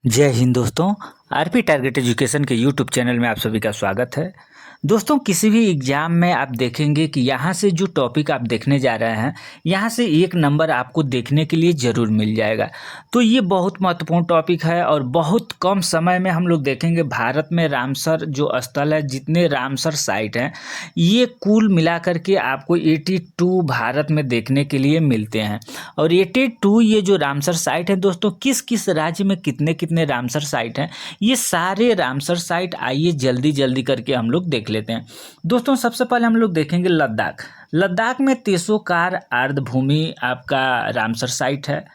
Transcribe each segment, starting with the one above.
जय हिंद दोस्तों। RP target education के यूट्यूब चैनल में आप सभी का स्वागत है। दोस्तों, किसी भी एग्ज़ाम में आप देखेंगे कि यहाँ से जो टॉपिक आप देखने जा रहे हैं, यहाँ से एक नंबर आपको देखने के लिए ज़रूर मिल जाएगा। तो ये बहुत महत्वपूर्ण टॉपिक है और बहुत कम समय में हम लोग देखेंगे भारत में रामसर जो स्थल है, जितने रामसर साइट हैं, ये कुल मिलाकर के आपको 82 भारत में देखने के लिए मिलते हैं। और 82 ये जो रामसर साइट है दोस्तों, किस किस राज्य में कितने कितने रामसर साइट हैं, ये सारे रामसर साइट आइए जल्दी जल्दी करके हम लोग देख लेते हैं। दोस्तों, सबसे पहले हम लोग देखेंगे लद्दाख। लद्दाख में तेसोकार आर्द्रभूमि आपका रामसर साइट है।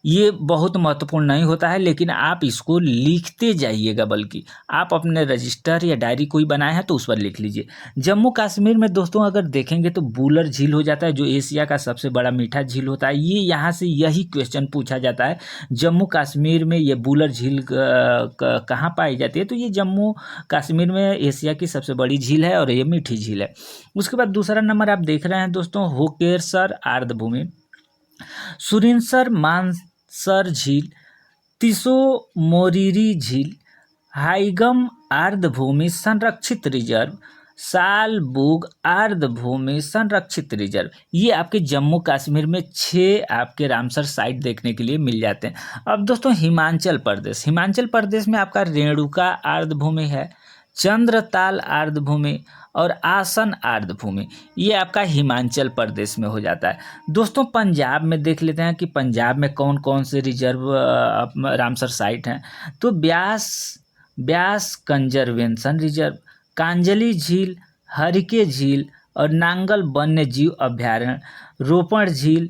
ये बहुत महत्वपूर्ण नहीं होता है, लेकिन आप इसको लिखते जाइएगा, बल्कि आप अपने रजिस्टर या डायरी कोई बनाए हैं तो उस पर लिख लीजिए। जम्मू कश्मीर में दोस्तों अगर देखेंगे तो बूलर झील हो जाता है, जो एशिया का सबसे बड़ा मीठा झील होता है। ये यहाँ से यही क्वेश्चन पूछा जाता है, जम्मू कश्मीर में ये बूलर झील कहाँ पाई जाती है, तो ये जम्मू कश्मीर में एशिया की सबसे बड़ी झील है और ये मीठी झील है। उसके बाद दूसरा नंबर आप देख रहे हैं दोस्तों, होकेरसर आर्द्रभूमि, सुरिनसर मानसर झील, तिसो मोरिरी झील, हाइगम आर्द्रभूमि संरक्षित रिजर्व, सालबुग आर्द्रभूमि संरक्षित रिजर्व। ये आपके जम्मू कश्मीर में 6 आपके रामसर साइट देखने के लिए मिल जाते हैं। अब दोस्तों हिमाचल प्रदेश में आपका रेणुका आर्द्रभूमि है, चंद्रताल आर्द्रभूमि और आसन आर्द्रभूमि, ये आपका हिमाचल प्रदेश में हो जाता है। दोस्तों, पंजाब में देख लेते हैं कि पंजाब में कौन कौन से रिजर्व रामसर साइट हैं। तो ब्यास कंजर्वेशन रिजर्व, कांजली झील, हरिके झील और नांगल वन्य जीव अभ्यारण्य, रोपण झील,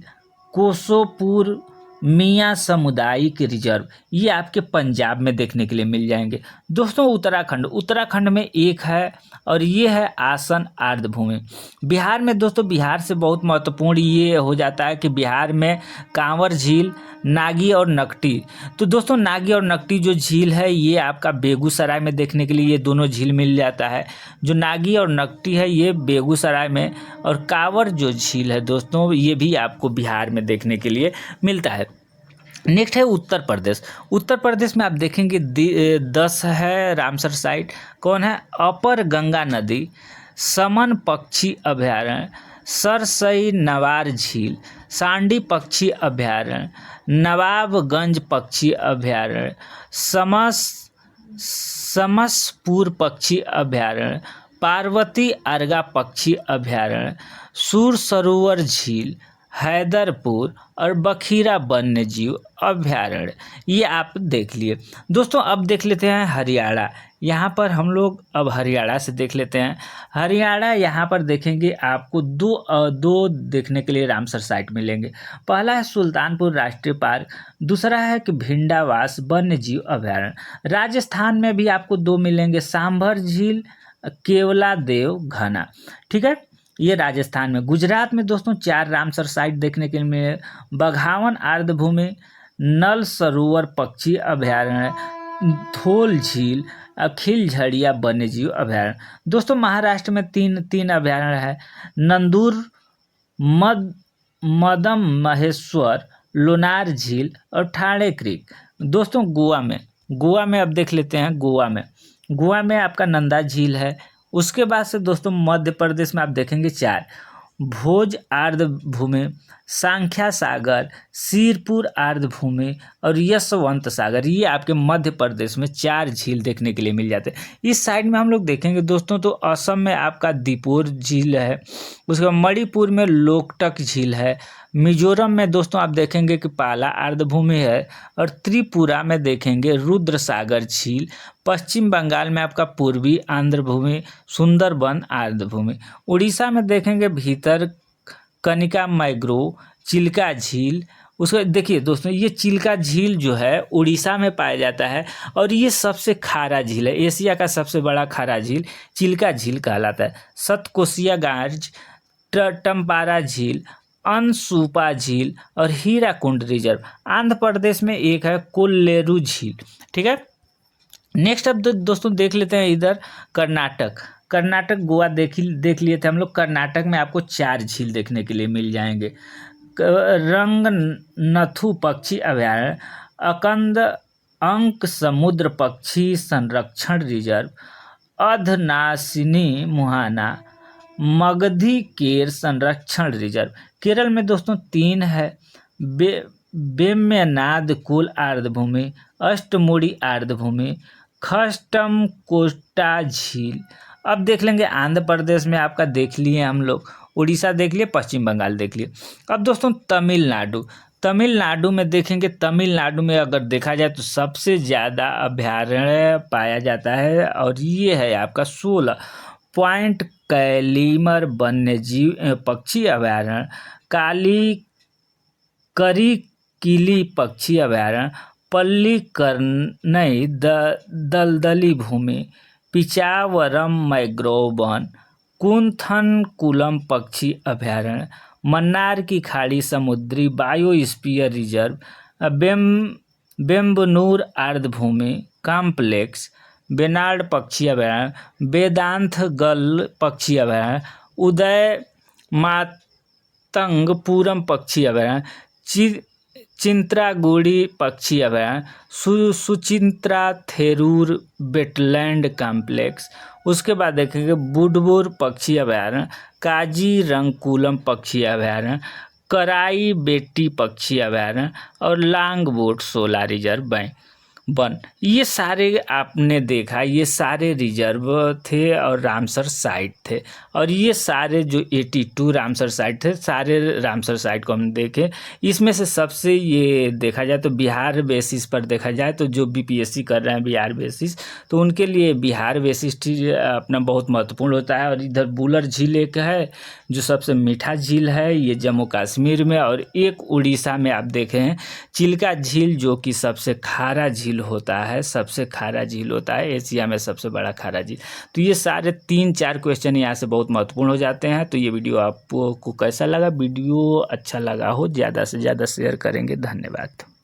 कोसोपुर मियाँ सामुदायिक रिजर्व, ये आपके पंजाब में देखने के लिए मिल जाएंगे। दोस्तों, उत्तराखंड में एक है और ये है आसन आर्द्रभूमि। बिहार में दोस्तों, बिहार से बहुत महत्वपूर्ण ये हो जाता है कि बिहार में कांवर झील, नागी और नकटी। तो दोस्तों, नागी और नकटी जो झील है, ये आपका बेगूसराय में देखने के लिए ये दोनों झील मिल जाता है। जो नागी और नकटी है ये बेगूसराय में, और कांवर जो झील है दोस्तों, ये भी आपको बिहार में देखने के लिए मिलता है। नेक्स्ट है उत्तर प्रदेश में आप देखेंगे 10 है रामसर साइट। कौन है? अपर गंगा नदी, समन पक्षी अभयारण्य, सरसई नवार झील, सांडी पक्षी अभयारण्य, नवाबगंज पक्षी अभयारण्य, समसपुर पक्षी अभयारण्य, पार्वती अर्गा पक्षी अभयारण्य, सूर सरोवर झील, हैदरपुर और बखीरा वन्य जीव अभयारण्य, ये आप देख लिए। दोस्तों, अब देख लेते हैं हरियाणा। यहाँ पर हम लोग अब हरियाणा से देख लेते हैं। हरियाणा यहाँ पर देखेंगे आपको दो देखने के लिए रामसर साइट मिलेंगे। पहला है सुल्तानपुर राष्ट्रीय पार्क, दूसरा है कि भिंडावास वन्य जीव अभयारण्य। राजस्थान में भी आपको 2 मिलेंगे, सांभर झील, केवला देव घना। ठीक है, ये राजस्थान में। गुजरात में दोस्तों 4 रामसर साइट देखने के लिए, बघावन आर्द्रभूमि, नल सरोवर पक्षी अभयारण्य, धोल झील, अखिल झड़िया वन्यजीव अभयारण्य। दोस्तों, महाराष्ट्र में तीन अभयारण्य है, नंदूर, मदम महेश्वर, लोनार झील और ठाणे क्रीक। दोस्तों, गोवा में अब देख लेते हैं। गोवा में आपका नंदा झील है। उसके बाद से दोस्तों मध्य प्रदेश में आप देखेंगे 4, भोज आर्द्रभूमि, सांख्या सागर, सिरपुर आर्द्रभूमि और यशवंत सागर, ये आपके मध्य प्रदेश में 4 झील देखने के लिए मिल जाते हैं। इस साइड में हम लोग देखेंगे दोस्तों तो असम में आपका दीपोर झील है, उसके बाद मणिपुर में लोकटक झील है, मिजोरम में दोस्तों आप देखेंगे कि पाला आर्द्रभूमि है, और त्रिपुरा में देखेंगे रुद्र सागर झील। पश्चिम बंगाल में आपका पूर्वी आर्द्रभूमि, सुंदरबन आर्द्रभूमि। उड़ीसा में देखेंगे भीतर कनिका मैग्रोव, चिल्का झील। उसको देखिए दोस्तों, ये चिल्का झील जो है उड़ीसा में पाया जाता है और ये सबसे खारा झील है। एशिया का सबसे बड़ा खारा झील चिल्का झील कहलाता है। सतकोसिया गार्ज, टम्पारा झील, अनसुपा झील और हीराकुंड रिजर्व। आंध्र प्रदेश में एक है कोल्लेरू झील। ठीक है, नेक्स्ट अब दोस्तों देख लेते हैं इधर कर्नाटक गोवा देख लिए थे हम लोग। कर्नाटक में आपको 4 झील देखने के लिए मिल जाएंगे। रंगनथु पक्षी अभयारण्य, अकंद अंक समुद्र पक्षी संरक्षण रिजर्व, अधनासिनी मुहाना, मगधी केर संरक्षण रिजर्व। केरल में दोस्तों 3 है, वेम्बनाड कुल आर्द्रभूमि, अष्टमुड़ी आर्द्रभूमि, खष्टम कोटा झील। अब देख लेंगे आंध्र प्रदेश में आपका देख लिए हम लोग, उड़ीसा देख लिए, पश्चिम बंगाल देख लिए। अब दोस्तों तमिलनाडु में देखेंगे, तमिलनाडु में अगर देखा जाए तो सबसे ज़्यादा अभयारण्य पाया जाता है और ये है आपका 16 पॉइंट कैलीमर वन्यजीव पक्षी अभयारण्य, करिकिली पक्षी अभयारण्य, पल्लीकरनई दलदली भूमि, पिचावरम मैंग्रोव वन, कुंथनकुलम पक्षी अभयारण्य, मन्नार की खाड़ी समुद्री बायोस्फीयर रिजर्व, बेम्बनूर आर्द्रभूमि कॉम्प्लेक्स, बेनाड पक्षी अभयारण्य, वेदांतगल पक्षी अभयारण्य, उदय मातंगपुरम पक्षी अभयारण्य, चिंत्रागुड़ी पक्षी अभयारण्य, सुचिंत्रा थेरूर वेटलैंड कॉम्प्लेक्स। उसके बाद देखेंगे बुडबुर पक्षी अभयारण्य, काजीरंगकुलम पक्षी अभयारण्य, कराई बेटी पक्षी अभयारण्य और लांगबोट शोला रिजर्व वन। ये सारे आपने देखा, ये सारे रिजर्व थे और रामसर साइट थे, और ये सारे जो 82 रामसर साइट थे, सारे रामसर साइट को हम देखें। इसमें से सबसे ये देखा जाए तो बिहार बेसिस पर देखा जाए तो जो बीपीएससी कर रहे हैं बिहार बेसिस, तो उनके लिए बिहार बेसिस अपना बहुत महत्वपूर्ण होता है। और इधर बुलर झील एक है जो सबसे मीठा झील है, ये जम्मू कश्मीर में, और एक उड़ीसा में आप देखें हैं चिल्का झील जो कि सबसे खारा झील होता है, सबसे खारा झील होता है, एशिया में सबसे बड़ा खारा झील। तो ये सारे 3-4 क्वेश्चन यहाँ से बहुत महत्वपूर्ण हो जाते हैं। तो ये वीडियो आपको कैसा लगा? वीडियो अच्छा लगा हो ज़्यादा से ज़्यादा शेयर करेंगे। धन्यवाद।